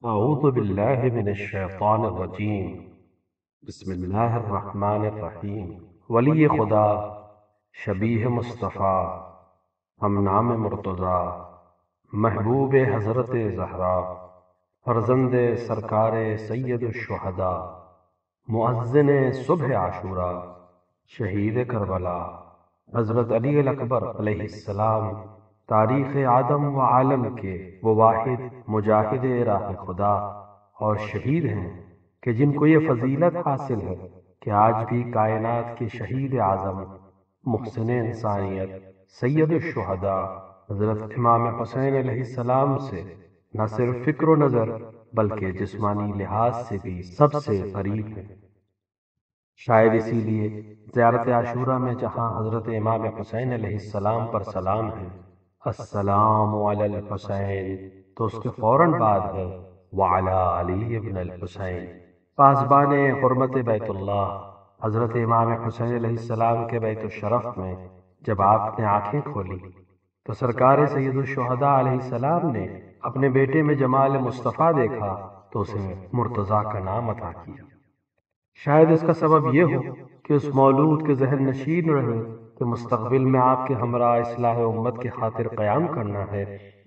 أعوذ بالله من الشیطان الرجیم۔ بسم اللہ الرحمن الرحیم۔ ولی خدا، شبیہ مصطفیٰ، ہم نام مرتضیٰ، محبوب حضرت زہرا، فرزند سرکار سید الشہداء، مؤذن صبح عاشورہ، شہید کربلا، حضرت علی الاکبر علیہ السلام، تاریخ آدم و عالم کے وہ واحد مجاہد راہ خدا اور شہید ہیں کہ جن کو یہ فضیلت حاصل ہے کہ آج بھی کائنات کے شہید اعظم، محسن انسانیت، سید الشہداء حضرت امام حسین علیہ السلام سے نہ صرف فکر و نظر بلکہ جسمانی لحاظ سے بھی سب سے قریب ہیں۔ شاید اسی لیے زیارت عاشورہ میں جہاں حضرت امام حسین علیہ السلام پر سلام ہے، السلام علی الحسین، تو اس کے فوراً بعد ہے وعلی علی ابن الحسین۔ پاسبان حرمت بیت اللہ حضرت امام حسین علیہ السلام کے بیت الشرف میں جب آپ نے آنکھیں کھولی تو سرکار سید الشہداء علیہ السلام نے اپنے بیٹے میں جمال مصطفیٰ دیکھا تو اسے مرتضیٰ کا نام عطا کیا۔ شاید اس کا سبب یہ ہو کہ اس مولود کے ذہن نشین رہے کہ مستقبل میں آپ کے ہمراہ اصلاح امت کی خاطر قیام کرنا ہے،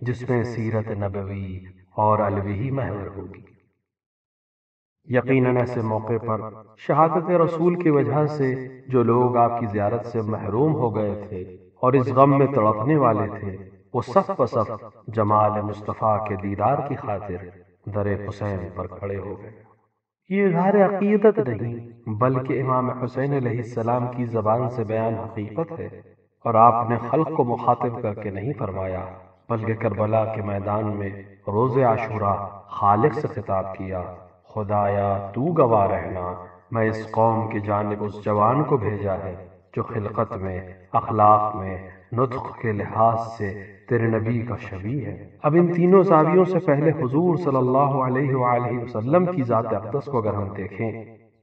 جس میں سیرت نبوی اور علوی محور ہوگی۔ یقیناً ایسے موقع پر شہادت رسول کی وجہ سے جو لوگ آپ کی زیارت سے محروم ہو گئے تھے اور اس غم میں تڑپنے والے تھے، وہ صف بصف جمال مصطفیٰ کے دیدار کی خاطر در حسین پر کھڑے ہو گئے۔ یہ اظہار عقیدت نہیں بلکہ امام حسین علیہ السلام کی زبان سے بیان حقیقت ہے، اور آپ نے خلق کو مخاطب کر کے نہیں فرمایا بلکہ کربلا کے میدان میں روز عاشورہ خالق سے خطاب کیا، خدایا تو گواہ رہنا، میں اس قوم کی جانب اس جوان کو بھیجا ہے جو خلقت میں، اخلاق میں، نطق کے لحاظ سے تیرے نبی کا شبیہ ہے۔ اب ان تینوں زاویوں سے پہلے حضور صلی اللہ علیہ وآلہ وسلم کی ذات اقدس کو اگر ہم دیکھیں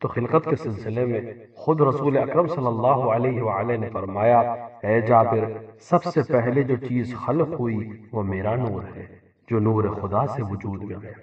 تو خلقت کے سلسلے میں خود رسول اکرم صلی اللہ علیہ وآلہ نے فرمایا، اے جابر، سب سے پہلے جو چیز خلق ہوئی وہ میرا نور ہے جو نور خدا سے وجود میں آیا۔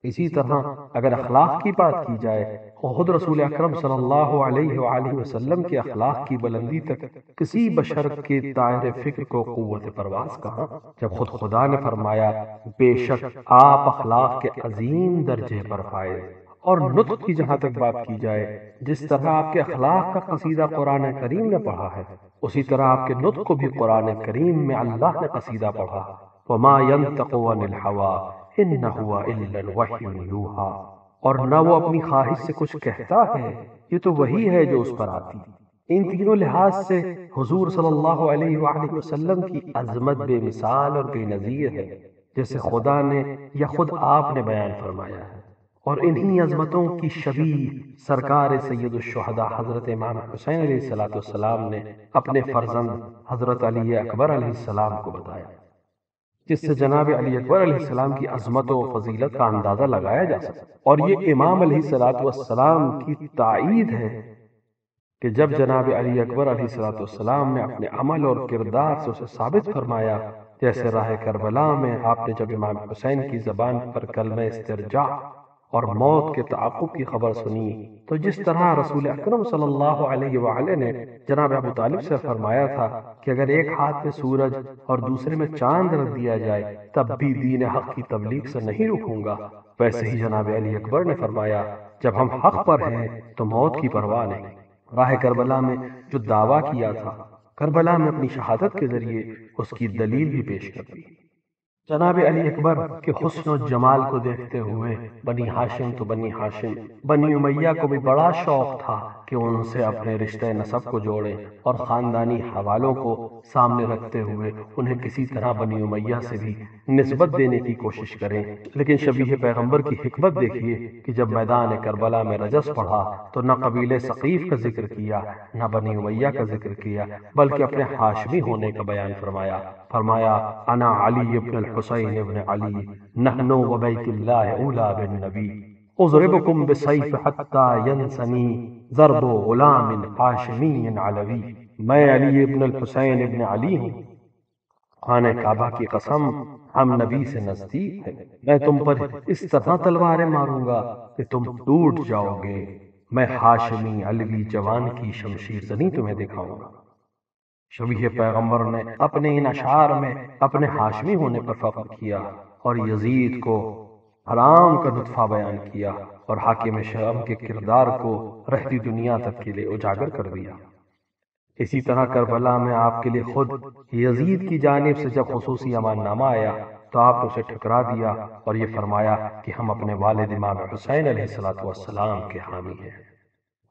اسی طرح اگر اخلاق کی بات کی جائے تو خود رسول اکرم صلی اللہ علیہ وآلہ وسلم کے اخلاق کی بلندی تک کسی بشر کے دائر فکر کو قوت پرواز کہاں، جب خود خدا نے فرمایا، بے شک آپ اخلاق کے عظیم درجے پر فائز۔ اور نطق کی جہاں تک بات کی جائے، جس طرح آپ کے اخلاق کا قصیدہ قرآن کریم نے پڑھا ہے، اسی طرح آپ کے نطق کو بھی قرآن کریم میں اللہ نے قصیدہ پڑھا، وما ينطق عن الهوى ان هو الا الوحی یوحی، اور نہ وہ اپنی خواہش سے کچھ کہتا ہے، یہ تو وہی ہے جو اس پر آتی۔ ان تینوں لحاظ سے حضور صلی اللہ علیہ وآلہ وسلم کی عظمت بے مثال اور بے نظیر ہے، جیسے خدا نے یا خود آپ نے بیان فرمایا ہے۔ اور انہی عظمتوں کی شبیہ سرکار سید الشہداء حضرت امام حسین علیہ السلام نے اپنے فرزند حضرت علی اکبر علیہ السلام کو بتایا، جس سے جناب علی اکبر علیہ السلام کی عظمت و فضیلت کا اندازہ لگایا جا سکتا۔ اور یہ امام علیہ السلام کی تائید ہے کہ جب جناب علی اکبر علیہ السلام نے اپنے عمل اور کردار سے اسے ثابت فرمایا، جیسے راہ کربلا میں آپ نے جب امام حسین کی زبان پر کلمہ استرجاع اور موت کے تعاقب کی خبر سنی، تو جس طرح رسول اکرم صلی اللہ علیہ وآلہ نے جناب ابو طالب سے فرمایا تھا کہ اگر ایک ہاتھ میں سورج اور دوسرے میں چاند رکھ دیا جائے تب بھی دین حق کی تبلیغ سے نہیں رکوں گا، ویسے ہی جناب علی اکبر نے فرمایا، جب ہم حق پر ہیں تو موت کی پرواہ نہیں۔ راہ کربلا میں جو دعویٰ کیا تھا، کربلا میں اپنی شہادت کے ذریعے اس کی دلیل بھی پیش کر دی۔ جناب علی اکبر کے حسن و جمال کو دیکھتے ہوئے بنی ہاشم تو بنی ہاشم، بنی امیہ کو بھی بڑا شوق تھا کہ ان سے اپنے رشتہ نسب کو جوڑیں اور خاندانی حوالوں کو سامنے رکھتے ہوئے انہیں کسی طرح بنی امیہ سے بھی نسبت دینے کی کوشش کریں۔ لیکن شبیہ پیغمبر کی حکمت دیکھیے کہ جب میدان کربلا میں رجس پڑھا تو نہ قبیلے ثقیف کا ذکر کیا، نہ بنی امیہ کا ذکر کیا، بلکہ اپنے ہاشمی ہونے کا بیان فرمایا انا علی ابن الحسین ابن علی نحن و بیت اللہ اولا بالنبی اضربکم بسیف حتی ینسنی ضرب غلام ہاشمی علوی۔ میں علی ابن الحسین ابن علی ہوں خانہ کعبہ کی قسم، ہم نبی سے نزدیک ہیں، میں تم پر اس طرح تلواریں ماروں گا کہ تم ٹوٹ جاؤ گے، میں ہاشمی علوی جوان کی شمشیر زنی تمہیں دکھاؤں گا۔ شبیہ پیغمبر نے اپنے ان اشعار میں اپنے ہاشمی ہونے پر فخر کیا اور یزید کو حرام کا نطفہ بیان کیا اور حاکم شام کے کردار کو رہتی دنیا تک کے لیے اجاگر کر دیا۔ اسی طرح کربلا میں آپ کے لیے خود یزید کی جانب سے جب خصوصی امان نامہ آیا تو آپ نے اسے ٹھکرا دیا اور یہ فرمایا کہ ہم اپنے والد امام حسین علیہ السلام کے حامی ہیں۔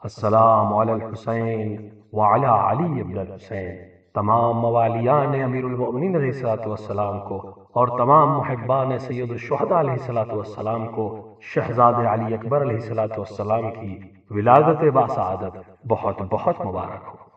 السلام علی الحسین وعلی علی ابن الحسین۔ تمام موالیان امیر المؤمنین علیہ السلام کو اور تمام محبان سید الشہداء علیہ السلام کو شہزاد علی اکبر علیہ السلام کی ولادت باسعادت بہت بہت مبارک ہو۔